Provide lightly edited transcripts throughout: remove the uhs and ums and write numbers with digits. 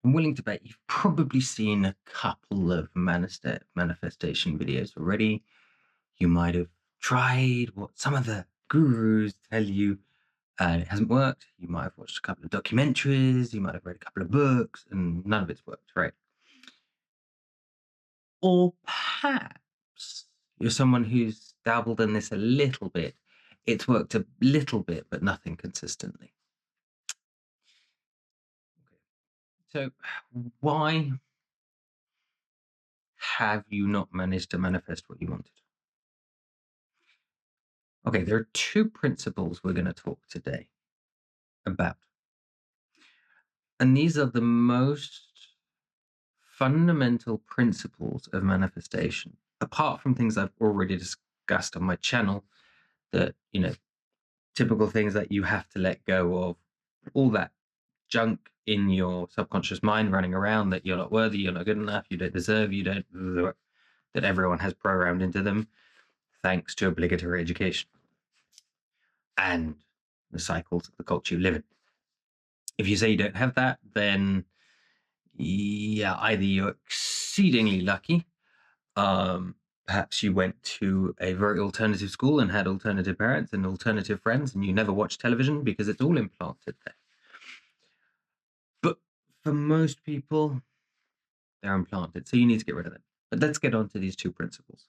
I'm willing to bet you've probably seen a couple of manifestation videos already. You might have tried what some of the gurus tell you, and it hasn't worked. You might have watched a couple of documentaries, you might have read a couple of books, and none of it's worked, right? Or perhaps you're someone who's dabbled in this a little bit. It's worked a little bit, but nothing consistently. So, why have you not managed to manifest what you wanted? Okay, there are two principles we're going to talk today about. And these are the most fundamental principles of manifestation, apart from things I've already discussed on my channel, that, typical things that you have to let go of, all that junk in your subconscious mind running around that you're not worthy, you're not good enough, you don't deserve, that everyone has programmed into them thanks to obligatory education and the cycles of the culture you live in. If you say you don't have that, then yeah, either you're exceedingly lucky, perhaps you went to a very alternative school and had alternative parents and alternative friends, and you never watched television because it's all implanted there. But for most people, they're implanted, so you need to get rid of them. But let's get on to these two principles.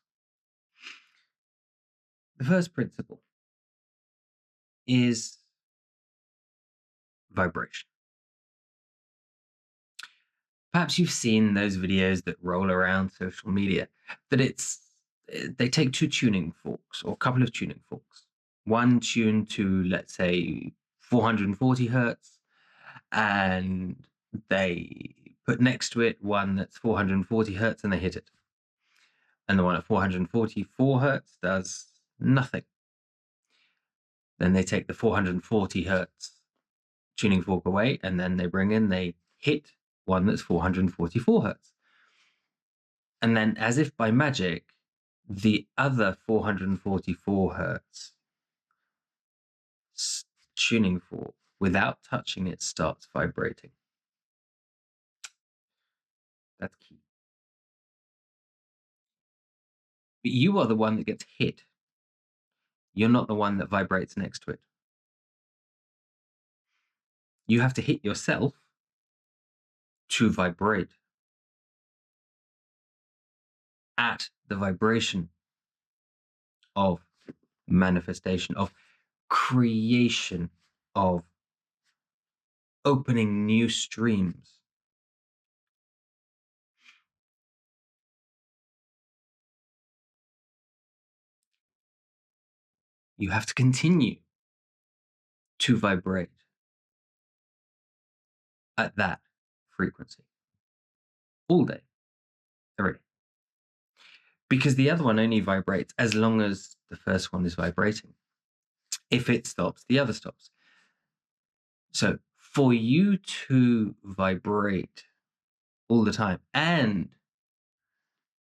The first principle is vibration. Perhaps you've seen those videos that roll around social media, that they take two tuning forks or a couple of tuning forks. One tuned to, let's say, 440 hertz, and they put next to it one that's 440 hertz and they hit it. And the one at 444 hertz does nothing. Then they take the 440 hertz tuning fork away, and then they hit one that's 444 hertz. And then, as if by magic, the other 444 hertz tuning fork, without touching it, starts vibrating. That's key. But you are the one that gets hit. You're not the one that vibrates next to it. You have to hit yourself to vibrate at the vibration of manifestation, of creation, of opening new streams. You have to continue to vibrate at that frequency all day, every day. Because the other one only vibrates as long as the first one is vibrating. If it stops, the other stops. So for you to vibrate all the time and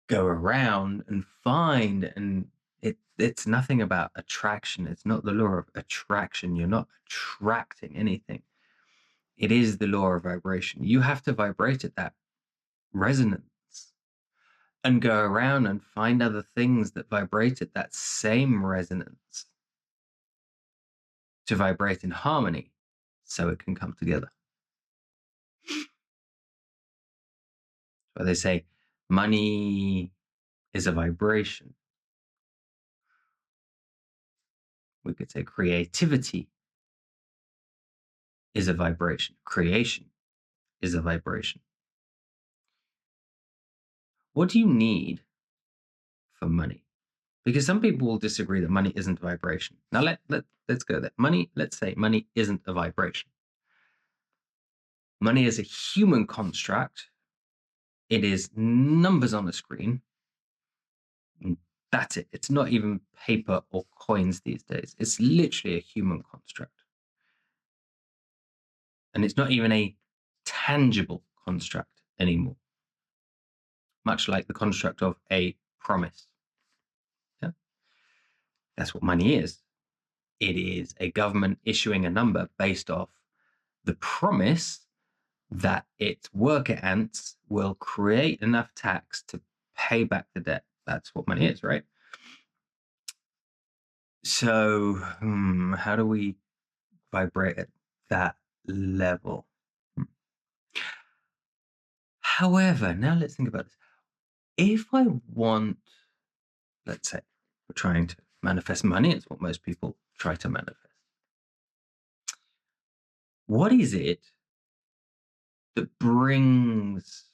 go around and find, and it's nothing about attraction. It's not the law of attraction. You're not attracting anything. It is the law of vibration. You have to vibrate at that resonance and go around and find other things that vibrate at that same resonance to vibrate in harmony so it can come together. So they say money is a vibration. We could say creativity is a vibration. Creation is a vibration. What do you need for money? Because some people will disagree that money isn't a vibration. Now let's go there. Let's say money isn't a vibration. Money is a human construct. It is numbers on a screen. And that's it. It's not even paper or coins these days. It's literally a human construct. And it's not even a tangible construct anymore, much like the construct of a promise. Yeah? That's what money is. It is a government issuing a number based off the promise that its worker ants will create enough tax to pay back the debt. That's what money is, right? So, how do we vibrate at that level? However, now let's think about this. If I want, let's say, we're trying to manifest money, it's what most people try to manifest. What is it that brings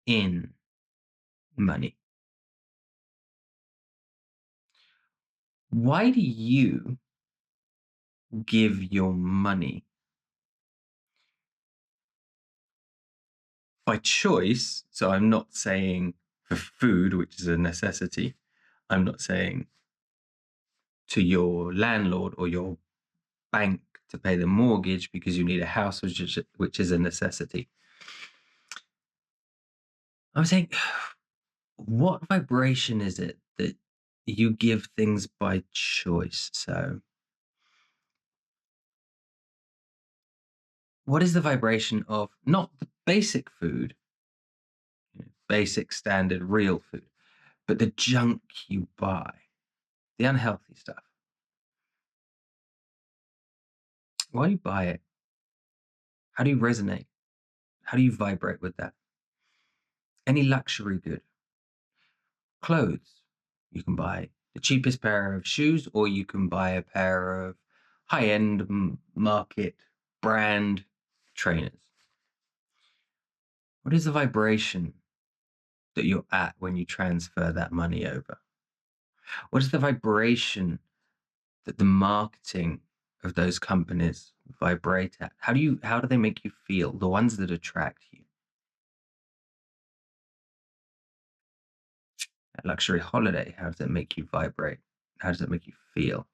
in money? Why do you give your money by choice? So I'm not saying for food, which is a necessity. I'm not saying to your landlord or your bank to pay the mortgage because you need a house, which is a necessity. I'm saying, what vibration is it that you give things by choice? So, what is the vibration of not the basic food, basic, standard, real food, but the junk you buy, the unhealthy stuff? Why do you buy it? How do you resonate? How do you vibrate with that? Any luxury good, clothes, you can buy the cheapest pair of shoes, or you can buy a pair of high-end market brand trainers. What is the vibration that you're at when you transfer that money over? What is the vibration that the marketing of those companies vibrate at? How do they make you feel? The ones that attract you. A luxury holiday, how does it make you vibrate? How does it make you feel?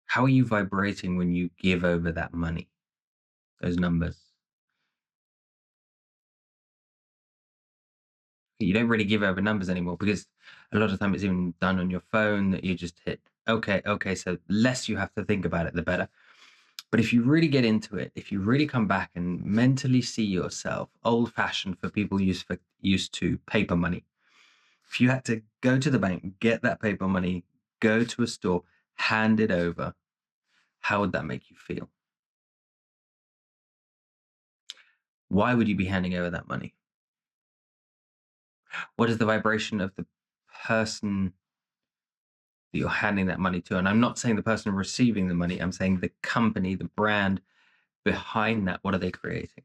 How are you vibrating when you give over that money, those numbers? You don't really give over numbers anymore because a lot of time it's even done on your phone that you just hit. Okay. So less you have to think about it, the better. But if you really get into it, if you really come back and mentally see yourself, old fashioned for people used to paper money. If you had to go to the bank, get that paper money, go to a store, hand it over, how would that make you feel? Why would you be handing over that money? What is the vibration of the person that you're handing that money to? And I'm not saying the person receiving the money, I'm saying the company, the brand behind that. What are they creating?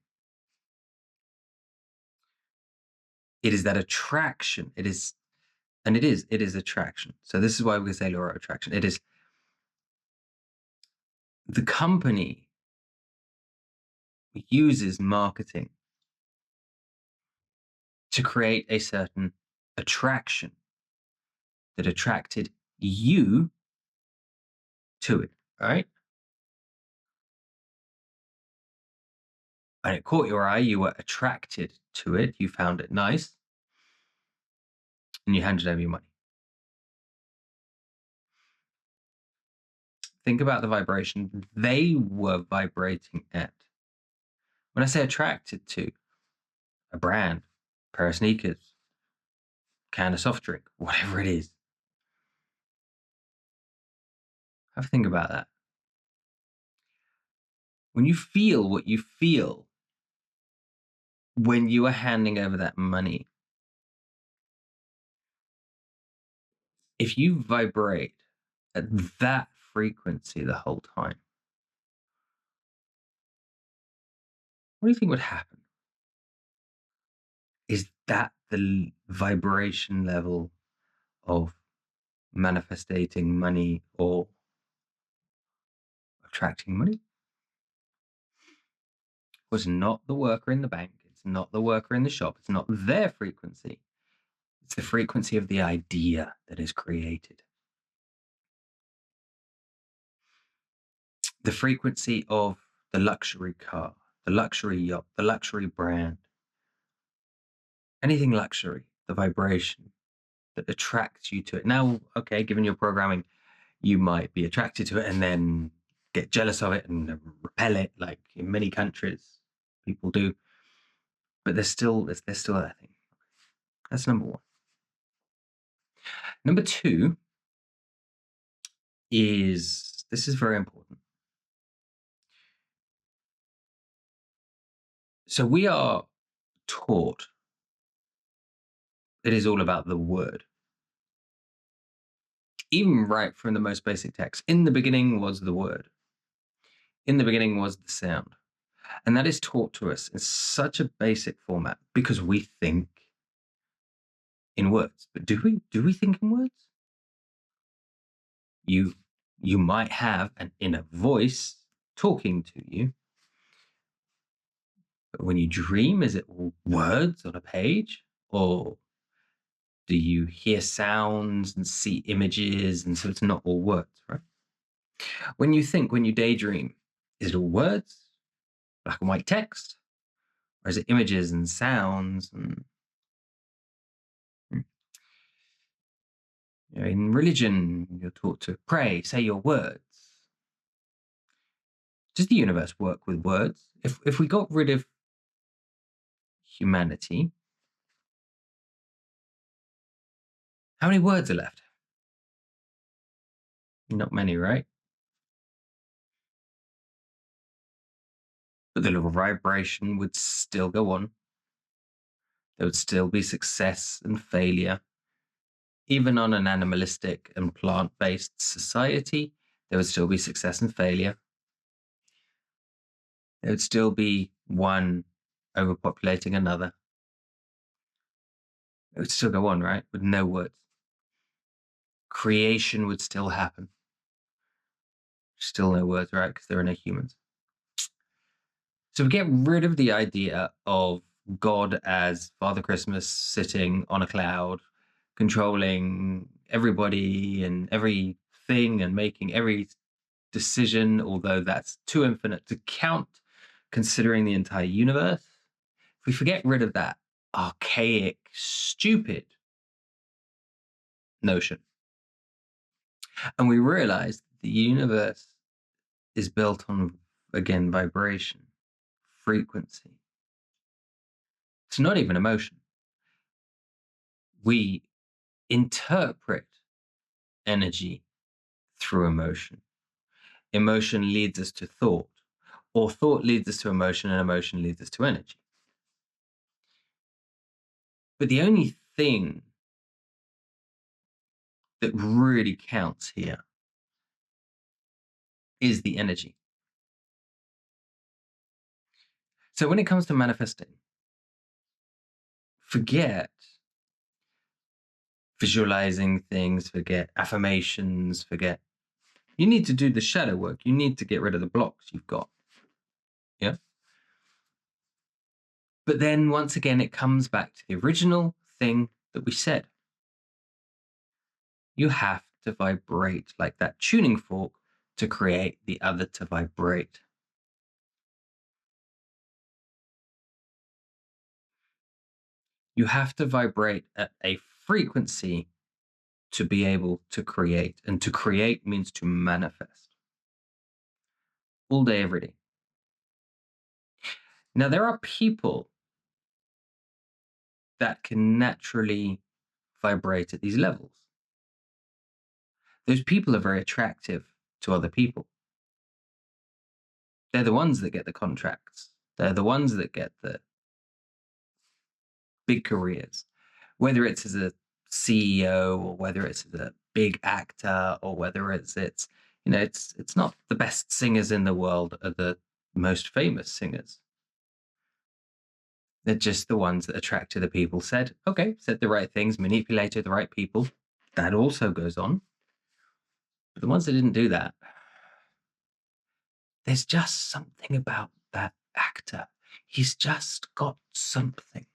It is that attraction. It is attraction. So this is why we say law of attraction. It is the company uses marketing to create a certain attraction that attracted you to it, right? And it caught your eye, you were attracted to it, you found it nice, and you handed over your money. Think about the vibration they were vibrating at. When I say attracted to, a brand, a pair of sneakers, can of soft drink, whatever it is. Have a think about that. When you feel what you feel when you are handing over that money, if you vibrate at that frequency the whole time, what do you think would happen? Is that the vibration level of manifesting money or attracting money? Was not the worker in the bank. It's not the worker in the shop. It's not their frequency. It's the frequency of the idea that is created. The frequency of the luxury car, the luxury yacht, the luxury brand, anything luxury, the vibration that attracts you to it. Now, okay, given your programming, you might be attracted to it and then get jealous of it and repel it, like in many countries people do. But there's still that thing. That's number one. Number two is, this is very important. So we are taught it is all about the word. Even right from the most basic text. In the beginning was the word. In the beginning was the sound. And that is taught to us in such a basic format because we think in words. But do we? Do we think in words? You might have an inner voice talking to you. But when you dream, is it all words on a page? Or do you hear sounds and see images? And so it's not all words, right? When you think, when you daydream, is it all words, black and white text? Or is it images and sounds? And in religion, you're taught to pray, say your words. Does the universe work with words? If we got rid of humanity, how many words are left? Not many, right? But the little vibration would still go on. There would still be success and failure. Even on an animalistic and plant-based society, there would still be success and failure. There would still be one overpopulating another. It would still go on, right? With no words. Creation would still happen. Still no words, right? Because there are no humans. So we get rid of the idea of God as Father Christmas sitting on a cloud, controlling everybody and everything and making every decision, although that's too infinite to count, considering the entire universe. If we forget rid of that archaic, stupid notion, and we realize the universe is built on, again, vibration, frequency. It's not even emotion. We interpret energy through emotion. Emotion leads us to thought, or thought leads us to emotion, and emotion leads us to energy. But the only thing that really counts here is the energy. So when it comes to manifesting, forget visualizing things, forget affirmations, forget. You need to do the shadow work. You need to get rid of the blocks you've got. Yeah. But then once again, it comes back to the original thing that we said. You have to vibrate like that tuning fork to create the other to vibrate. You have to vibrate at a frequency to be able to create. And to create means to manifest. All day, every day. Now, there are people that can naturally vibrate at these levels. Those people are very attractive to other people. They're the ones that get the contracts. They're the ones that get the big careers, whether it's as a CEO or whether it's as a big actor or whether it's it's not the best singers in the world are the most famous singers. They're just the ones that attracted the people, said the right things, manipulated the right people. That also goes on. But the ones that didn't do that, there's just something about that actor. He's just got something.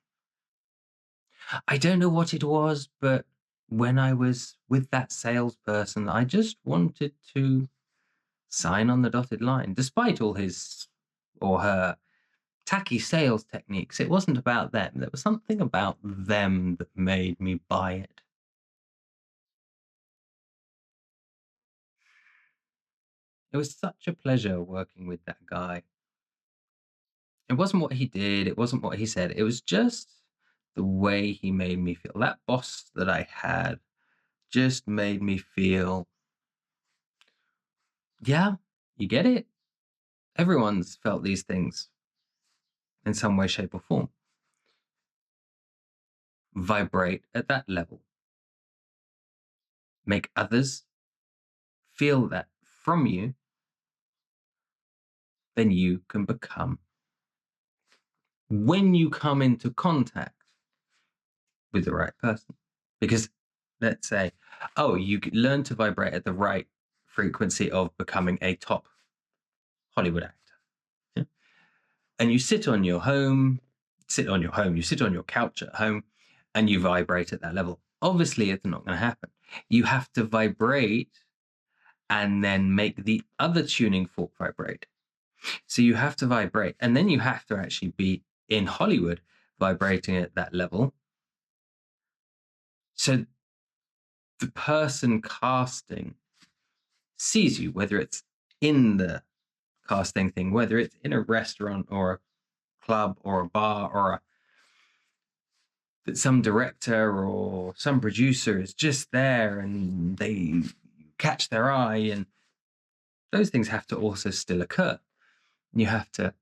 I don't know what it was, but when I was with that salesperson, I just wanted to sign on the dotted line, despite all his or her tacky sales techniques. It wasn't about them. There was something about them that made me buy it. It was such a pleasure working with that guy. It wasn't what he did, it wasn't what he said, it was just the way he made me feel. That boss that I had just made me feel, yeah, you get it. Everyone's felt these things in some way, shape, or form. Vibrate at that level. Make others feel that from you, then you can become. When you come into contact with the right person. Because let's say, oh, you learn to vibrate at the right frequency of becoming a top Hollywood actor. Yeah? And you sit on your you sit on your couch at home and you vibrate at that level. Obviously, it's not going to happen. You have to vibrate and then make the other tuning fork vibrate. So you have to vibrate, and then you have to actually be in Hollywood vibrating at that level. So the person casting sees you, whether it's in the casting thing, whether it's in a restaurant or a club or a bar or some director or some producer is just there and they catch their eye, and those things have to also still occur. You have to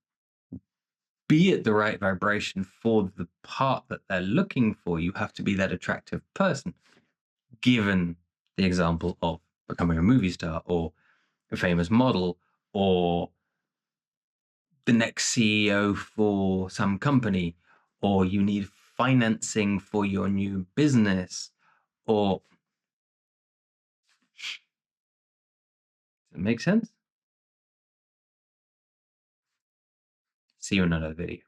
be at the right vibration for the part that they're looking for. You have to be that attractive person, given the example of becoming a movie star or a famous model or the next CEO for some company, or you need financing for your new business, or does it make sense? See you in another video.